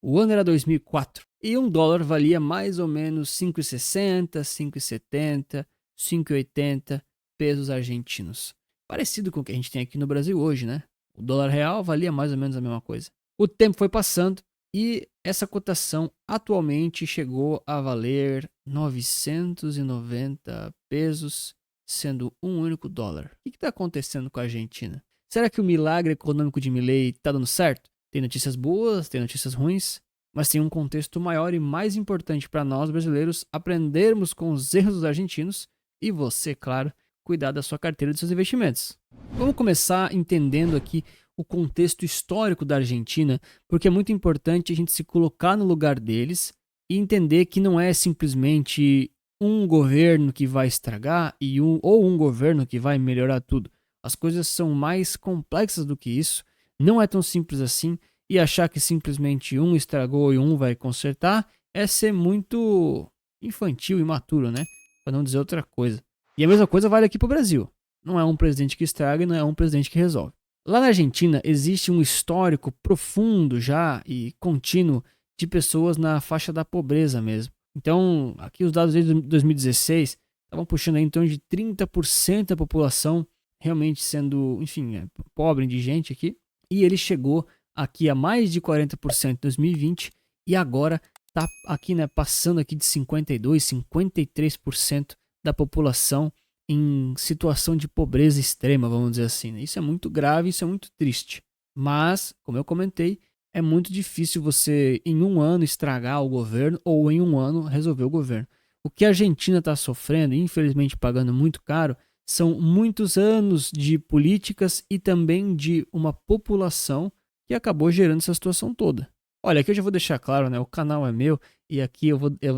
O ano era 2004 e um dólar valia mais ou menos 5,60, 5,70, 5,80 pesos argentinos. Parecido com o que a gente tem aqui no Brasil hoje, né? O dólar real valia mais ou menos a mesma coisa. O tempo foi passando e essa cotação atualmente chegou a valer 990 pesos, sendo um único dólar. O que está acontecendo com a Argentina? Será que o milagre econômico de Milei está dando certo? Tem notícias boas, tem notícias ruins, mas tem um contexto maior e mais importante para nós brasileiros aprendermos com os erros dos argentinos e você, claro, cuidar da sua carteira e dos seus investimentos. Vamos começar entendendo aqui o contexto histórico da Argentina, porque é muito importante a gente se colocar no lugar deles e entender que não é simplesmente um governo que vai estragar ou um governo que vai melhorar tudo. As coisas são mais complexas do que isso, não é tão simples assim, e achar que simplesmente um estragou e um vai consertar é ser muito infantil e imaturo, né? Para não dizer outra coisa. E a mesma coisa vale aqui para o Brasil. Não é um presidente que estraga e não é um presidente que resolve. Lá na Argentina existe um histórico profundo já e contínuo de pessoas na faixa da pobreza mesmo. Então, aqui os dados desde 2016 estavam puxando aí em torno de 30% da população realmente sendo, enfim, pobre, indigente aqui. E ele chegou aqui a mais de 40% em 2020 e agora está aqui, né, passando aqui de 52, 53% da população em situação de pobreza extrema, vamos dizer assim. Né? Isso é muito grave, isso é muito triste. Mas, como eu comentei, é muito difícil você, em um ano, estragar o governo ou em um ano resolver o governo. O que a Argentina está sofrendo, e infelizmente pagando muito caro, são muitos anos de políticas e também de uma população que acabou gerando essa situação toda. Olha, aqui eu já vou deixar claro, né? O canal é meu e aqui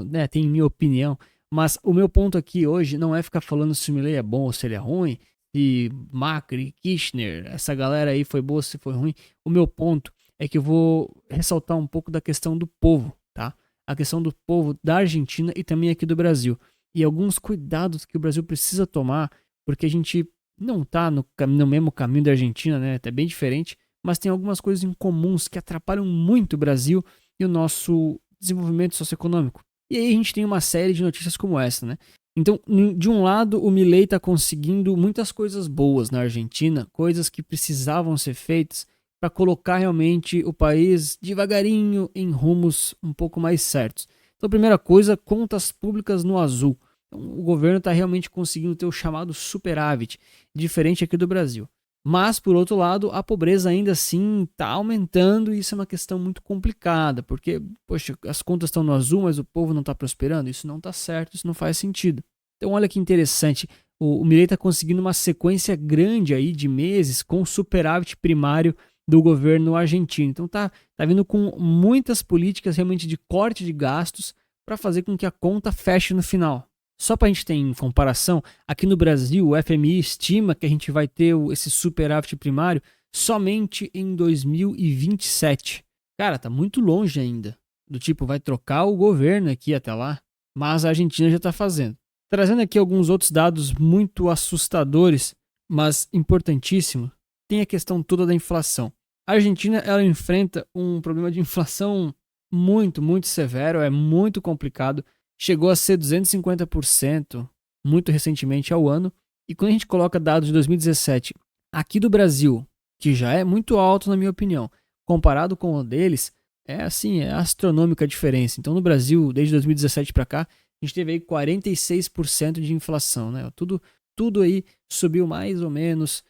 né, tem minha opinião. Mas o meu ponto aqui hoje não é ficar falando se o Milei é bom ou se ele é ruim, se Macri, Kirchner, essa galera aí foi boa ou se foi ruim. O meu ponto é que eu vou ressaltar um pouco da questão do povo, tá? A questão do povo da Argentina e também aqui do Brasil. E alguns cuidados que o Brasil precisa tomar, porque a gente não tá no mesmo caminho da Argentina, né? É bem diferente, mas tem algumas coisas em comuns que atrapalham muito o Brasil e o nosso desenvolvimento socioeconômico. E aí a gente tem uma série de notícias como essa, né? Então, de um lado, o Milei está conseguindo muitas coisas boas na Argentina, coisas que precisavam ser feitas para colocar realmente o país devagarinho em rumos um pouco mais certos. Então, primeira coisa, contas públicas no azul. Então, o governo está realmente conseguindo ter o chamado superávit, diferente aqui do Brasil. Mas, por outro lado, a pobreza ainda assim está aumentando e isso é uma questão muito complicada, porque, poxa, as contas estão no azul, mas o povo não está prosperando. Isso não está certo, isso não faz sentido. Então, olha que interessante, o Milei está conseguindo uma sequência grande aí de meses com superávit primário do governo argentino. Então, tá vindo com muitas políticas realmente de corte de gastos para fazer com que a conta feche no final. Só para a gente ter em comparação, aqui no Brasil o FMI estima que a gente vai ter esse superávit primário somente em 2027. Cara, tá muito longe ainda. Do tipo, vai trocar o governo aqui até lá, mas a Argentina já está fazendo. Trazendo aqui alguns outros dados muito assustadores, mas importantíssimos, tem a questão toda da inflação. A Argentina ela enfrenta um problema de inflação muito, muito severo, é muito complicado. Chegou a ser 250% muito recentemente ao ano. E quando a gente coloca dados de 2017 aqui do Brasil, que já é muito alto na minha opinião, comparado com o deles, é assim, é astronômica a diferença. Então no Brasil, desde 2017 para cá, a gente teve aí 46% de inflação, né? Tudo aí subiu mais ou menos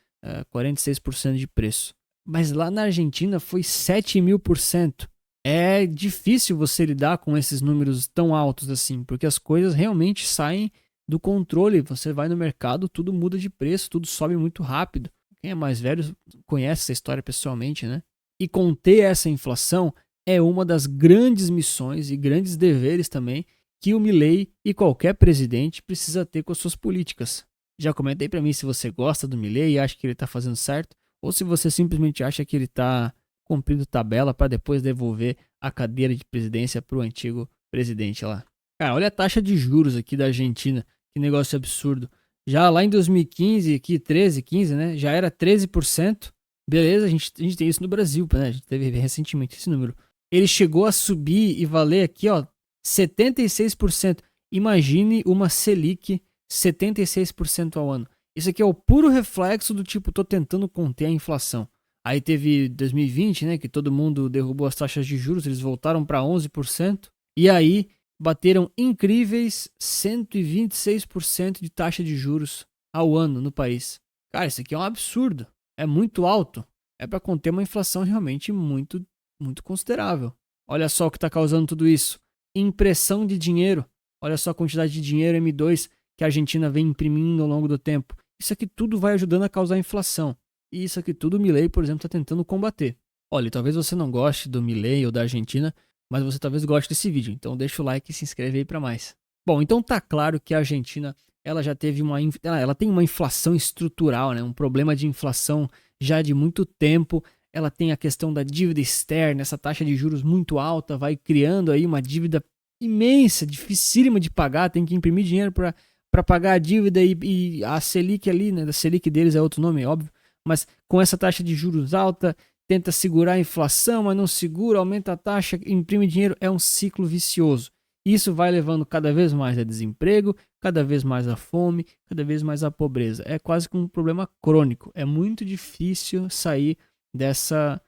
46% de preço. Mas lá na Argentina foi 7.000%. É difícil você lidar com esses números tão altos assim, porque as coisas realmente saem do controle. Você vai no mercado, tudo muda de preço, tudo sobe muito rápido. Quem é mais velho conhece essa história pessoalmente, né? E conter essa inflação é uma das grandes missões e grandes deveres também que o Milei e qualquer presidente precisa ter com as suas políticas. Já comentei para mim se você gosta do Milei e acha que ele está fazendo certo, ou se você simplesmente acha que ele está cumprindo tabela para depois devolver a cadeira de presidência para o antigo presidente lá. Cara, olha a taxa de juros aqui da Argentina, que negócio absurdo. Já lá em 2015, aqui 13, 15, né, já era 13%. Beleza, a gente tem isso no Brasil, né, a gente teve recentemente esse número. ele chegou a subir e valer aqui, ó, 76%. Imagine uma Selic 76% ao ano. Isso aqui é o puro reflexo do tipo, tô tentando conter a inflação. Aí teve 2020, né, que todo mundo derrubou as taxas de juros, eles voltaram para 11%, e aí bateram incríveis 126% de taxa de juros ao ano no país. Cara, isso aqui é um absurdo, é muito alto. É para conter uma inflação realmente muito, muito considerável. Olha só o que está causando tudo isso. Impressão de dinheiro. Olha só a quantidade de dinheiro M2 que a Argentina vem imprimindo ao longo do tempo. Isso aqui tudo vai ajudando a causar inflação. E isso aqui tudo o Milei, por exemplo, está tentando combater. Olha, talvez você não goste do Milei ou da Argentina, mas você talvez goste desse vídeo. Então deixa o like e se inscreve aí para mais. Bom, então tá claro que a Argentina ela já teve ela tem uma inflação estrutural, né? Um problema de inflação já de muito tempo. Ela tem a questão da dívida externa, essa taxa de juros muito alta, vai criando aí uma dívida imensa, dificílima de pagar, tem que imprimir dinheiro para pagar a dívida e a Selic ali, né? Da Selic deles é outro nome, é óbvio, mas com essa taxa de juros alta, tenta segurar a inflação, mas não segura, aumenta a taxa, imprime dinheiro, é um ciclo vicioso. Isso vai levando cada vez mais a desemprego, cada vez mais a fome, cada vez mais a pobreza. É quase que um problema crônico. É muito difícil sair dessa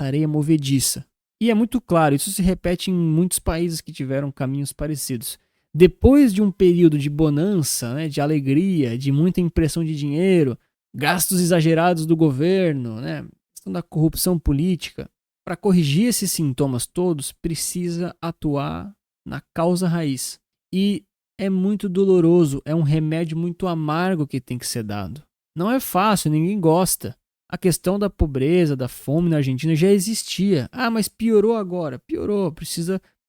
areia movediça. E é muito claro, isso se repete em muitos países que tiveram caminhos parecidos. Depois de um período de bonança, né, de alegria, de muita impressão de dinheiro, gastos exagerados do governo, né, questão da corrupção política, para corrigir esses sintomas todos, precisa atuar na causa raiz. E é muito doloroso, é um remédio muito amargo que tem que ser dado. Não é fácil, ninguém gosta. A questão da pobreza, da fome na Argentina já existia. Ah, mas piorou agora. Piorou,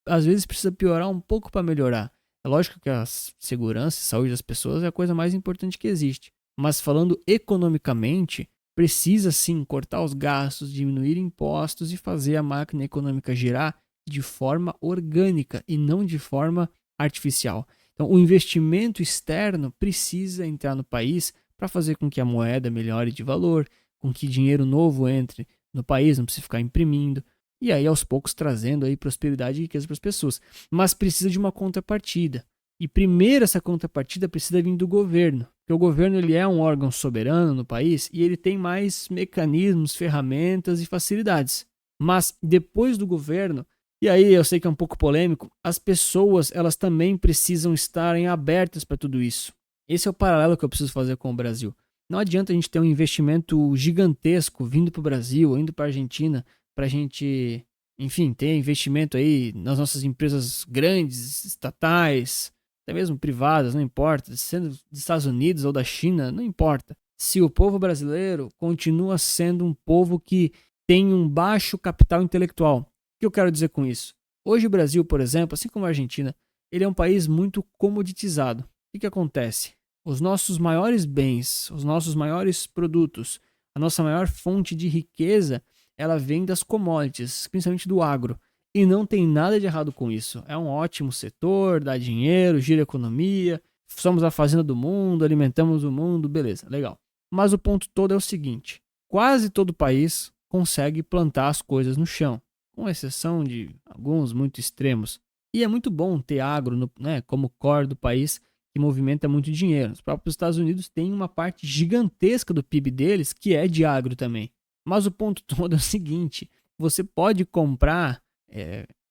às vezes precisa piorar um pouco para melhorar. É lógico que a segurança e saúde das pessoas é a coisa mais importante que existe. Mas falando economicamente, precisa sim cortar os gastos, diminuir impostos e fazer a máquina econômica girar de forma orgânica e não de forma artificial. Então, o investimento externo precisa entrar no país para fazer com que a moeda melhore de valor, com que dinheiro novo entre no país, não precisa ficar imprimindo, e aí aos poucos trazendo aí prosperidade e riqueza para as pessoas. Mas precisa de uma contrapartida. E primeiro essa contrapartida precisa vir do governo, porque o governo ele é um órgão soberano no país e ele tem mais mecanismos, ferramentas e facilidades. Mas depois do governo, e aí eu sei que é um pouco polêmico, as pessoas elas também precisam estarem abertas para tudo isso. Esse é o paralelo que eu preciso fazer com o Brasil. Não adianta a gente ter um investimento gigantesco vindo para o Brasil, indo para a Argentina, para a gente, enfim, ter investimento aí nas nossas empresas grandes, estatais, até mesmo privadas, não importa, sendo dos Estados Unidos ou da China, não importa. Se o povo brasileiro continua sendo um povo que tem um baixo capital intelectual. O que eu quero dizer com isso? Hoje o Brasil, por exemplo, assim como a Argentina, ele é um país muito comoditizado. O que acontece? Os nossos maiores bens, os nossos maiores produtos, a nossa maior fonte de riqueza, ela vem das commodities, principalmente do agro. E não tem nada de errado com isso. É um ótimo setor, dá dinheiro, gira a economia, somos a fazenda do mundo, alimentamos o mundo, beleza, legal. Mas o ponto todo é o seguinte, quase todo país consegue plantar as coisas no chão, com exceção de alguns muito extremos. E é muito bom ter agro como core do país, que movimenta muito dinheiro. Os próprios Estados Unidos têm uma parte gigantesca do PIB deles que é de agro também. Mas o ponto todo é o seguinte, você pode comprar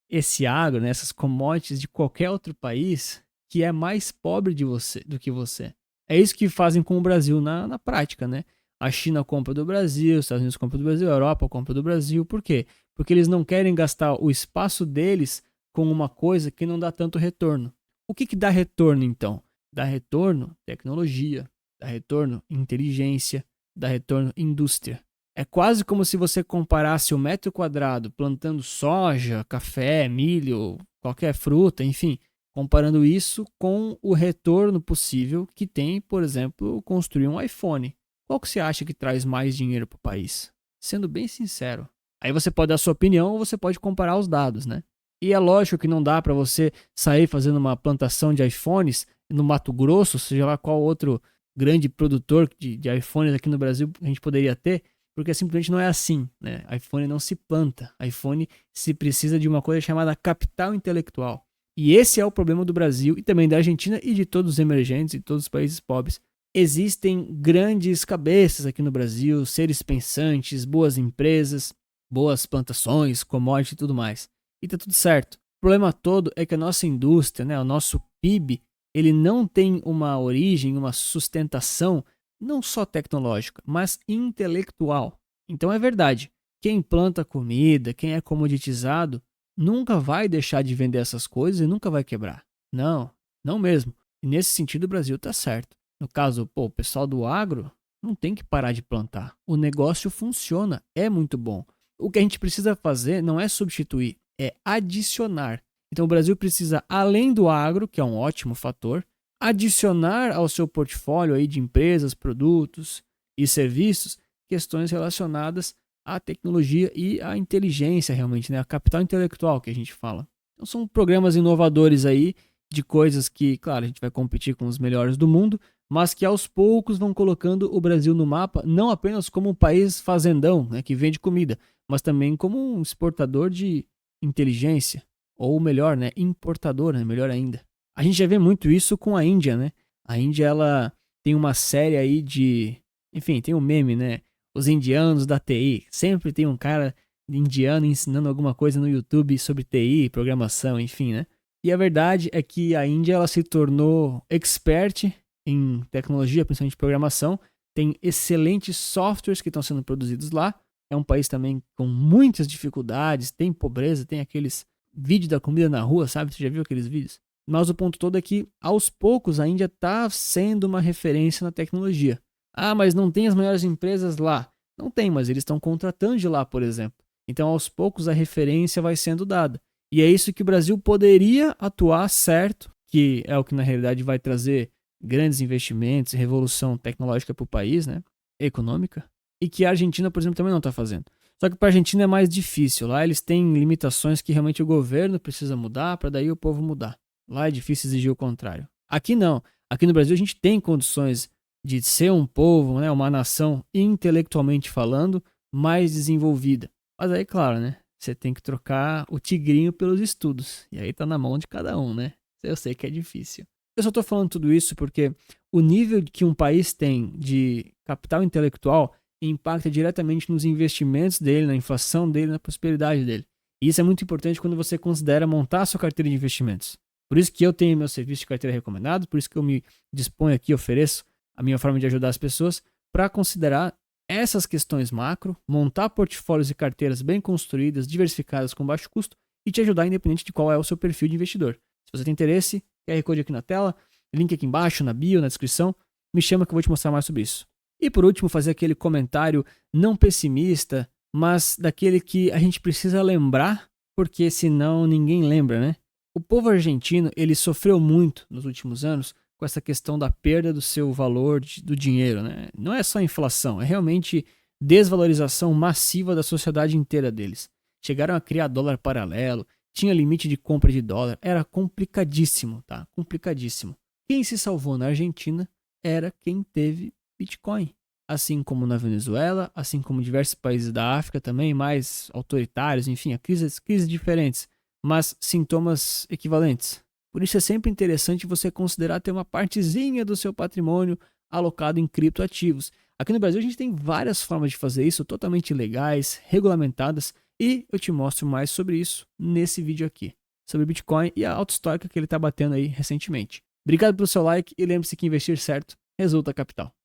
esse agro, né, essas commodities de qualquer outro país que é mais pobre do que você. É isso que fazem com o Brasil na prática, né? A China compra do Brasil, os Estados Unidos compra do Brasil, a Europa compra do Brasil. Por quê? Porque eles não querem gastar o espaço deles com uma coisa que não dá tanto retorno. O que dá retorno, então? Dá retorno tecnologia, dá retorno inteligência, dá retorno indústria. É quase como se você comparasse o metro quadrado plantando soja, café, milho, qualquer fruta, enfim, comparando isso com o retorno possível que tem, por exemplo, construir um iPhone. Qual que você acha que traz mais dinheiro para o país? Sendo bem sincero. Aí você pode dar sua opinião ou você pode comparar os dados, né? E é lógico que não dá para você sair fazendo uma plantação de iPhones no Mato Grosso, seja lá qual outro grande produtor de iPhones aqui no Brasil a gente poderia ter, porque simplesmente não é assim, né? iPhone não se planta, iPhone se precisa de uma coisa chamada capital intelectual. E esse é o problema do Brasil e também da Argentina e de todos os emergentes e todos os países pobres. Existem grandes cabeças aqui no Brasil, seres pensantes, boas empresas, boas plantações, commodities e tudo mais. E tá tudo certo. O problema todo é que a nossa indústria, né, o nosso PIB, ele não tem uma origem, uma sustentação, não só tecnológica, mas intelectual. Então é verdade, quem planta comida, quem é comoditizado, nunca vai deixar de vender essas coisas e nunca vai quebrar. Não, não mesmo. E nesse sentido o Brasil tá certo. No caso, o pessoal do agro não tem que parar de plantar. O negócio funciona, é muito bom. O que a gente precisa fazer não é substituir, é adicionar. Então o Brasil precisa, além do agro, que é um ótimo fator, adicionar ao seu portfólio aí de empresas, produtos e serviços questões relacionadas à tecnologia e à inteligência realmente, né? A capital intelectual que a gente fala. Então são programas inovadores aí de coisas que, claro, a gente vai competir com os melhores do mundo, mas que aos poucos vão colocando o Brasil no mapa, não apenas como um país fazendão, né, que vende comida, mas também como um exportador de inteligência, ou melhor, né, importador, né, melhor ainda. A gente já vê muito isso com a Índia, né? A Índia, ela tem uma série aí de... Enfim, tem um meme, né? Os indianos da TI. Sempre tem um cara indiano ensinando alguma coisa no YouTube sobre TI, programação, enfim, né? E a verdade é que a Índia, ela se tornou expert em tecnologia, principalmente programação. Tem excelentes softwares que estão sendo produzidos lá. É um país também com muitas dificuldades, tem pobreza, tem aqueles vídeos da comida na rua, sabe? Você já viu aqueles vídeos? Mas o ponto todo é que, aos poucos, a Índia está sendo uma referência na tecnologia. Ah, mas não tem as maiores empresas lá. Não tem, mas eles estão contratando de lá, por exemplo. Então, aos poucos, a referência vai sendo dada. E é isso que o Brasil poderia atuar certo, que é o que na realidade vai trazer grandes investimentos e revolução tecnológica para o país, né? Econômica. E que a Argentina, por exemplo, também não está fazendo. Só que para a Argentina é mais difícil. Lá eles têm limitações que realmente o governo precisa mudar para daí o povo mudar. Lá é difícil exigir o contrário. Aqui não. Aqui no Brasil a gente tem condições de ser um povo, né, uma nação intelectualmente falando mais desenvolvida. Mas aí, claro, né? Você tem que trocar o tigrinho pelos estudos. E aí tá na mão de cada um, né? Eu sei que é difícil. Eu só tô falando tudo isso porque o nível que um país tem de capital intelectual impacta diretamente nos investimentos dele, na inflação dele, na prosperidade dele. E isso é muito importante quando você considera montar a sua carteira de investimentos. Por isso que eu tenho meu serviço de carteira recomendado, por isso que eu me disponho aqui, ofereço a minha forma de ajudar as pessoas para considerar essas questões macro, montar portfólios e carteiras bem construídas, diversificadas com baixo custo e te ajudar independente de qual é o seu perfil de investidor. Se você tem interesse, QR Code aqui na tela, link aqui embaixo, na bio, na descrição, me chama que eu vou te mostrar mais sobre isso. E por último, fazer aquele comentário não pessimista, mas daquele que a gente precisa lembrar, porque senão ninguém lembra, né? O povo argentino, ele sofreu muito nos últimos anos com essa questão da perda do seu valor do dinheiro, né? Não é só inflação, é realmente desvalorização massiva da sociedade inteira deles. Chegaram a criar dólar paralelo, tinha limite de compra de dólar, era complicadíssimo, tá? Complicadíssimo. Quem se salvou na Argentina era quem teve Bitcoin. Assim como na Venezuela, assim como diversos países da África também, mais autoritários, enfim, crises diferentes, mas sintomas equivalentes. Por isso é sempre interessante você considerar ter uma partezinha do seu patrimônio alocado em criptoativos. Aqui no Brasil a gente tem várias formas de fazer isso, totalmente legais, regulamentadas, e eu te mostro mais sobre isso nesse vídeo aqui, sobre Bitcoin e a alta histórica que ele está batendo aí recentemente. Obrigado pelo seu like e lembre-se que investir certo resulta capital.